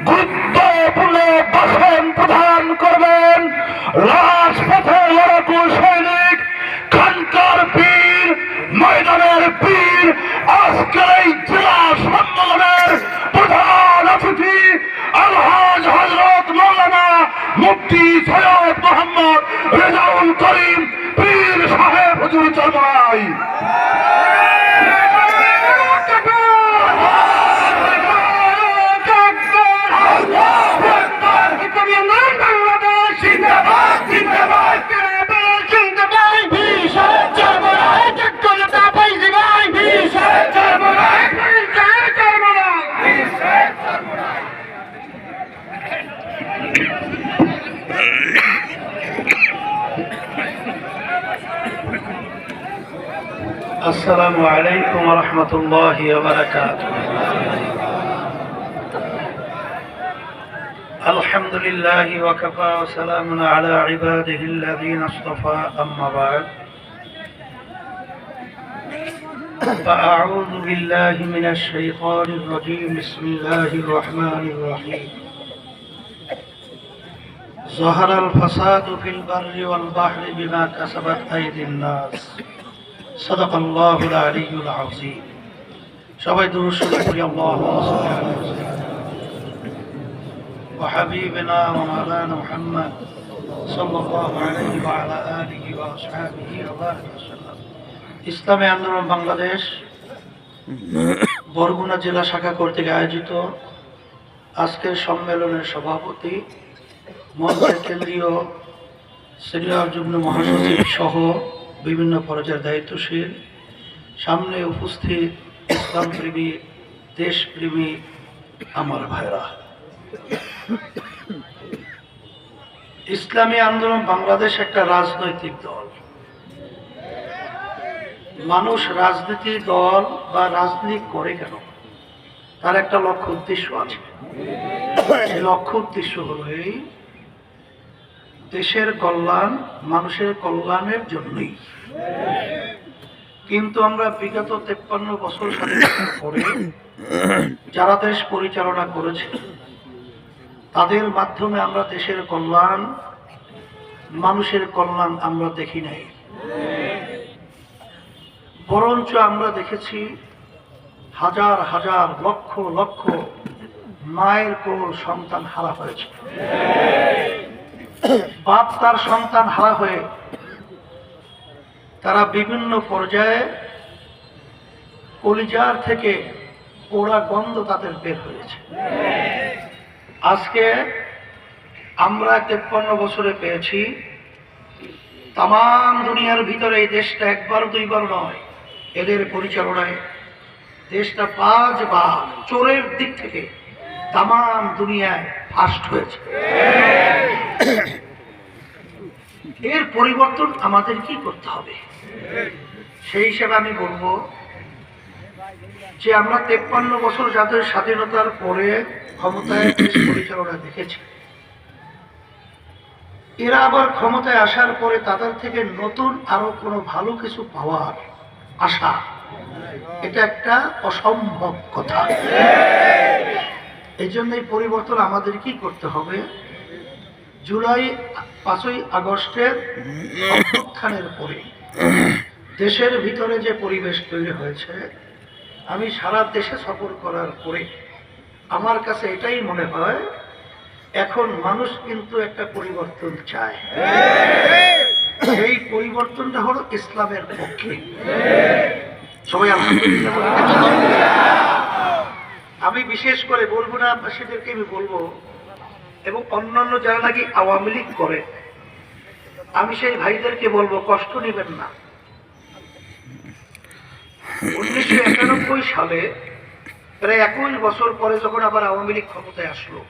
গুরুত্বপূর্ণ ভাষণ প্রদান করবেন রাজপথে লড়াকু সৈনিক, খানকার পীর, ময়দানের পীর, আজকের এই জেলা সম্মেলনের প্রধান অতিথি আলহাজ হযরত মাওলানা মুফতি সৈয়দ মোহাম্মদ রেজাউল করিম পীর সাহেব হুজুর চরমনাই। السلام عليكم ورحمة الله وبركاته. الحمد لله وكفى وسلام على عباده الذين اصطفى أما بعد فأعوذ بالله من الشيطان الرجيم بسم الله الرحمن الرحيم ظهر الفساد في البر والبحر بما كسبت أيدي الناس صدق الله العلي العظيم. সবাই দুরূদ শরীফ পড়ি আল্লাহুম্মা সাল্লি আলা ওয়া হাবিবিনা ওয়া মাওলানা মুহাম্মদ সাল্লাল্লাহু আলাইহি ওয়া আলা আলিহি ওয়া আসহাবিহি ওয়া বারিক ওয়াসাল্লাম। ইসলামী আন্দোলন বাংলাদেশ বরগুনা জেলা শাখা কর্তৃক আয়োজিত আজকের সম্মেলনের সভাপতি, মঞ্চের কেন্দ্রীয় সিনিয়র যুগ্ম মহাসচিব সহ বিভিন্ন পর্যায়ের দায়িত্বশীল, সামনে উপস্থিত ইসলাম প্রেমী, দেশপ্রেমী আমার ভাইরা, ইসলামী আন্দোলন বাংলাদেশ একটা রাজনৈতিক দল। মানুষ রাজনীতি দল বা রাজনীতি করে কেন? তার একটা লক্ষ্য উদ্দেশ্য আছে। এই লক্ষ্য উদ্দেশ্য হলো এই দেশের কল্যাণ, মানুষের কল্যাণের জন্যই। কিন্তু আমরা বিগত 53 বছর পরে যারা দেশ পরিচালনা করেছে তাদের মাধ্যমে আমরা দেশের কল্যাণ, মানুষের কল্যাণ আমরা দেখি নাই, বরঞ্চ আমরা দেখেছি হাজার হাজার লক্ষ লক্ষ মায়ের কোল সন্তান হারা হয়েছে। বাপ তার সন্তান হারা হয়ে তারা বিভিন্ন পর্যায়ে কলিজার থেকে পোড়া গন্ধ তাদের বের হয়েছে। আজকে আমরা 53 বছরে পেয়েছি তাম দুনিয়ার ভিতরে এই দেশটা একবার দুইবার নয়, এদের পরিচালনায় দেশটা 5 বার চোরের দিক থেকে তাম দুনিয়ায় ফার্স্ট হয়েছে। এর পরিবর্তন আমাদের কি করতে হবে? সেই হিসেবে আমি বলবো যে আমরা 53 বছর যাদের স্বাধীনতার পরে ক্ষমতায় দেশ পরিচালনা দেখেছি, এরা আবার ক্ষমতায় আসার পরে তাদের থেকে নতুন আরো কোনো ভালো কিছু পাওয়ার আশা, এটা একটা অসম্ভব কথা। এই জন্য এই পরিবর্তন আমাদের কি করতে হবে? জুলাই 5ই আগস্টের অভ্যুত্থানের পরে দেশের ভিতরে যে পরিবেশ তৈরি হয়েছে, আমি সারা দেশে সফর করার পরে আমার কাছে এটাই মনে হয় এখন মানুষ কিন্তু একটা পরিবর্তন চায়। সেই পরিবর্তনটা হলো ইসলামের পক্ষে। সবাই আমি বিশেষ করে বলবো না, সেদেরকে আমি বলবো, এবং অন্যান্য যারা নাকি আওয়ামী লীগ করে আমি সেই ভাইদেরকে বলবো কষ্ট নেবেন না। 1991 সালে প্রায় 21 বছর পরে যখন আবার আওয়ামী লীগ ক্ষমতায় আসলো,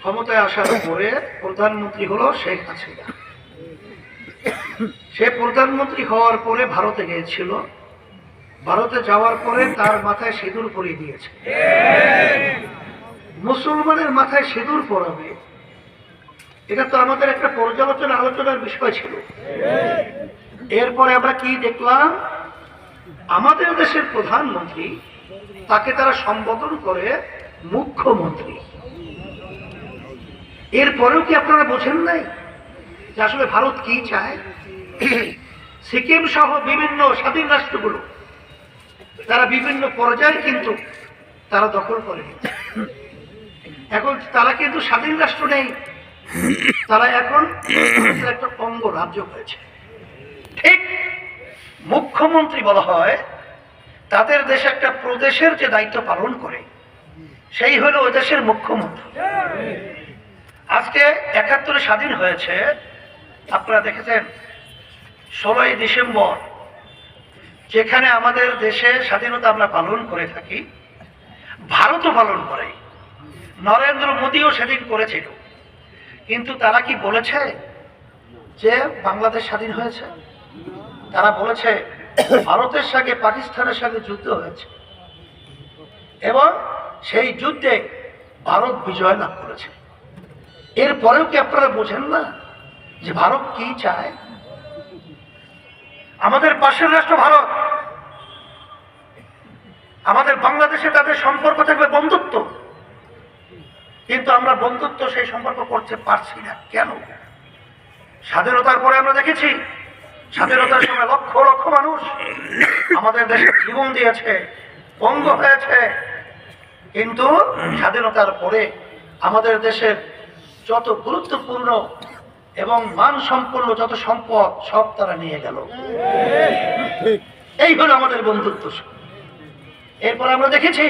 ক্ষমতায় আসার পরে প্রধানমন্ত্রী হলো শেখ হাসিনা। সে প্রধানমন্ত্রী হওয়ার পরে ভারতে গিয়েছিল, ভারতে যাওয়ার পরে তার মাথায় সিঁদুর পরিয়ে দিয়েছে। মুসলমানের মাথায় সিঁদুর পরাবে, এটা তো আমাদের একটা পর্যালোচনা আলোচনার বিষয় ছিল। এরপরে আমরা কি দেখলাম? আমাদের দেশের প্রধানমন্ত্রী, তাকে তারা সম্বোধন করে মুখ্যমন্ত্রী। এরপরেও কি আপনারা বোঝেন নাই যে আসলে ভারত কি চায়? সিকিম সহ বিভিন্ন স্বাধীন রাষ্ট্রগুলো তারা বিভিন্ন পর্যায়ে কিন্তু তারা দখল করে নিচ্ছে। এখন তারা কিন্তু স্বাধীন রাষ্ট্র নেই, তারা এখন একটা অঙ্গরাজ্য হয়েছে। ঠিক মুখ্যমন্ত্রী বলা হয় তাদের দেশে একটা প্রদেশের যে দায়িত্ব পালন করে সেই হলো ওই দেশের মুখ্যমন্ত্রী। আজকে ৭১ স্বাধীন হয়েছে, আপনারা দেখেছেন ১৬ই ডিসেম্বর যেখানে আমাদের দেশে স্বাধীনতা আমরা পালন করে থাকি, ভারতও পালন করে, নরেন্দ্র মোদীও সেদিন করেছিল। কিন্তু তারা কি বলেছে যে বাংলাদেশ স্বাধীন হয়েছে? তারা বলেছে ভারতের সঙ্গে পাকিস্তানের সঙ্গে যুদ্ধ হয়েছে এবং সেই যুদ্ধে ভারত বিজয় লাভ করেছে। এরপরেও কি আপনারা বোঝেন না যে ভারত কি চায়? আমাদের পাশের রাষ্ট্র ভারত, আমাদের বাংলাদেশে তাদের সম্পর্ক থাকবে বন্ধুত্ব, কিন্তু আমরা বন্ধুত্ব সেই সম্পর্ক করতে পারছি না। কেন? স্বাধীনতার পরে আমরা দেখেছি স্বাধীনতার সময় লক্ষ লক্ষ মানুষ আমাদের দেশে জীবন দিয়েছে, বঙ্গ হয়েছে, কিন্তু স্বাধীনতার পরে আমাদের দেশের যত গুরুত্বপূর্ণ এবং মান সম্পন্ন যত সম্পদ সব তারা নিয়ে গেল। এই হলো আমাদের বন্ধুত্ব। এরপর আমরা দেখেছি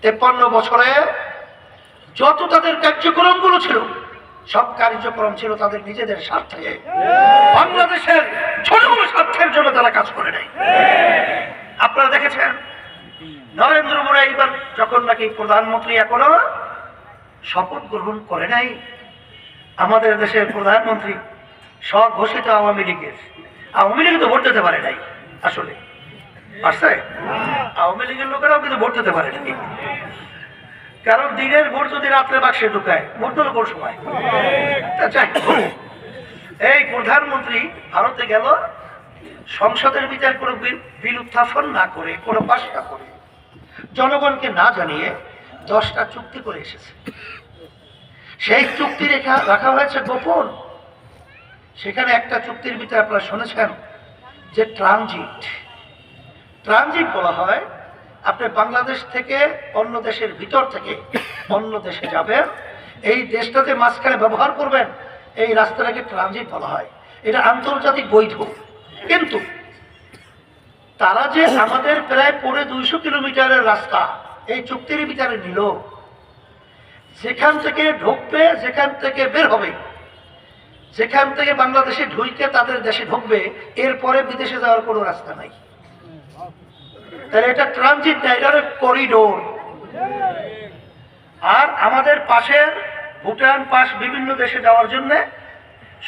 ৫৩ বছরে যত তাদের কার্যক্রমগুলো ছিল সব কার্যক্রম ছিল তাদের নিজেদের স্বার্থে, বাংলাদেশের ছোট বড় স্বার্থের জন্য তারা কাজ করে নাই। আপনারা দেখেছেন নরেন্দ্র মোদী এইবার যখন নাকি প্রধানমন্ত্রী এখনো শপথ গ্রহণ করে নাই, আমাদের দেশের প্রধানমন্ত্রী স্বঘোষিত আওয়ামী লীগের, আওয়ামী লীগ তো ভোট দিতে পারে নাই। আসলে পারছে? আওয়ামী লীগের লোকেরাও কিন্তু ভোট দিতে পারে নাই, কারণ দিনের ভোট যদি রাত্রে বাক্সে ঢুকায় ভোট দিল কোন সময়? এই প্রধানমন্ত্রী ভারতে গেল, সংসদের ভিতরে কোনো বিল উত্থাপন না করে, কোনো পাশ না করে, জনগণকে না জানিয়ে 10টা চুক্তি করে এসেছে। সেই চুক্তি রাখা হয়েছে গোপন। সেখানে একটা চুক্তির ভিতরে আপনারা শুনেছেন যে ট্রানজিট বলা হয়, আপনি বাংলাদেশ থেকে অন্য দেশের ভিতর থেকে অন্য দেশে যাবেন, এই দেশটাতে মাঝখানে ব্যবহার করবেন, এই রাস্তাটাকে ট্রানজিট বলা হয়। এটা আন্তর্জাতিক বৈধ। কিন্তু তারা যে আমাদের প্রায় 200 কিলোমিটারের রাস্তা এই চুক্তির ভিতরে নিল, যেখান থেকে ঢুকবে, যেখান থেকে বের হবে, যেখান থেকে বাংলাদেশে ঢুকে তাদের দেশে ঢুকবে, এরপরে বিদেশে যাওয়ার কোনো রাস্তা নাই। তাহলে এটা ট্রানজিট না, এটা করিডোর। আর আমাদের পাশের ভুটান পাশ বিভিন্ন দেশে যাওয়ার জন্য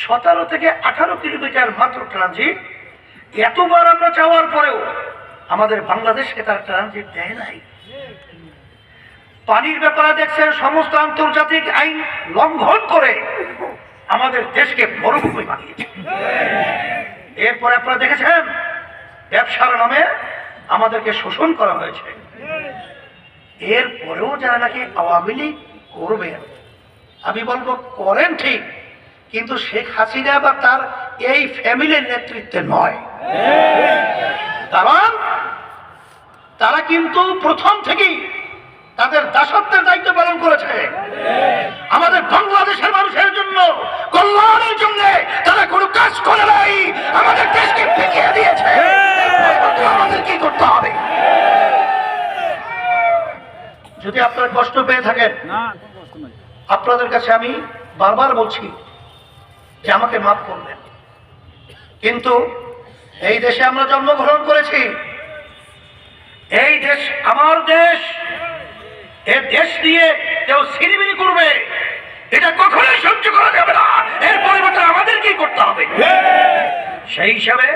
17 থেকে 18 কিলোমিটার মাত্র ট্রানজিট। এতবার আমরা যাওয়ার পরেও আমাদের বাংলাদেশকে তার ট্রানজিট দেয় নাই। পানির ব্যাপারে দেখছেন সমস্ত আন্তর্জাতিক আইন লঙ্ঘন করে আমাদের দেশকে মরুভূমি বানিয়েছে। এরপরে আপনারা দেখেছেন ব্যবসার নামে আমাদেরকে শোষণ করা হয়েছে। এরপরেও যারা নাকি আওয়ামী লীগ করবেন, আমি বলবো করেন ঠিক, কিন্তু শেখ হাসিনা বা তার এই ফ্যামিলির নেতৃত্বে নয়। কারণ তারা কিন্তু প্রথম থেকেই তাদের দাসত্বের দায়িত্ব পালন করেছে। আমাদের বাংলাদেশের মানুষের জন্য, কল্যাণের জন্য তারা কোনো কাজ করে নাই, আমাদের দেশকে ঠেকিয়ে দিয়েছে। আমাদের কি করতে হবে? যদি আপনারা কষ্ট পেয়ে থাকেন, আপনাদের কাছে আমি বারবার বলছি যে আমাকে মাফ করবেন। কিন্তু এই দেশে আমরা জন্মগ্রহণ করেছি, এই দেশ আমার দেশ। এই দেশ নিয়ে কেউ ছিনিমিনি করবে, এটা কখনোই সহ্য করা যাবে না। এর পরিবর্তে আমাদের কি করতে হবে? সেই হিসাবে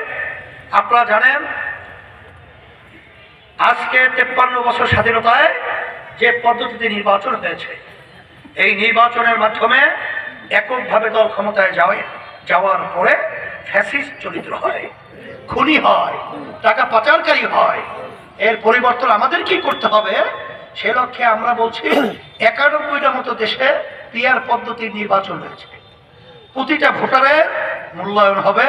আপনারা জানেন আজকে 53 বছর স্বাধীনতায় যে পদ্ধতিতে নির্বাচন হয়েছে, এই নির্বাচনের মাধ্যমে এককভাবে দল ক্ষমতায় যাওয়ার পরে ফ্যাসিস্ট চরিত্র হয়, খুনি হয়, টাকা পাচারকারী হয়। এর পরিবর্তন আমাদের কি করতে হবে? সে লক্ষ্যে আমরা বলছি 91টা মতো দেশে পিআর পদ্ধতির নির্বাচন হয়েছে। প্রতিটা ভোটারের মূল্যায়ন হবে,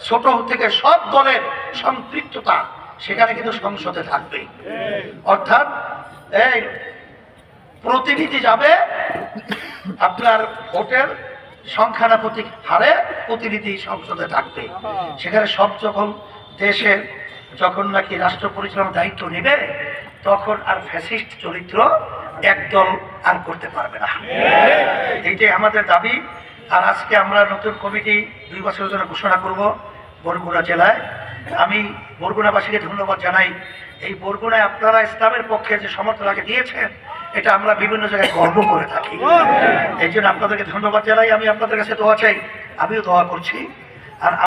ছোট থেকে সব দলের সম্পৃক্ততা সেখানে কিন্তু সংসদে থাকবে। অর্থাৎ এই প্রতিনিধি যাবে আপনার ভোটের সংখ্যানুপাতিক হারে প্রতিনিধি সংসদে থাকবে। সেখানে সব যখন দেশের যখন নাকি রাষ্ট্র পরিচালনার দায়িত্ব নেবে তখন আর ফ্যাসিস্ট চরিত্র একদল আর করতে পারবে না। এইটাই আমাদের দাবি। আর আজকে আমরা নতুন কমিটি 2 বছরের জন্য ঘোষণা করব বরগুনা জেলায়। আমি বরগুনাবাসীকে ধন্যবাদ জানাই। এই বরগুনায় আপনারা ইসলামের পক্ষে যে সমর্থন আগে দিয়েছেন এটা আমরা বিভিন্ন জায়গায় গর্ব করে থাকি। এই জন্য আপনাদেরকে ধন্যবাদ জানাই। আমি আপনাদের কাছে দোয়া চাই, আমিও দোয়া করছি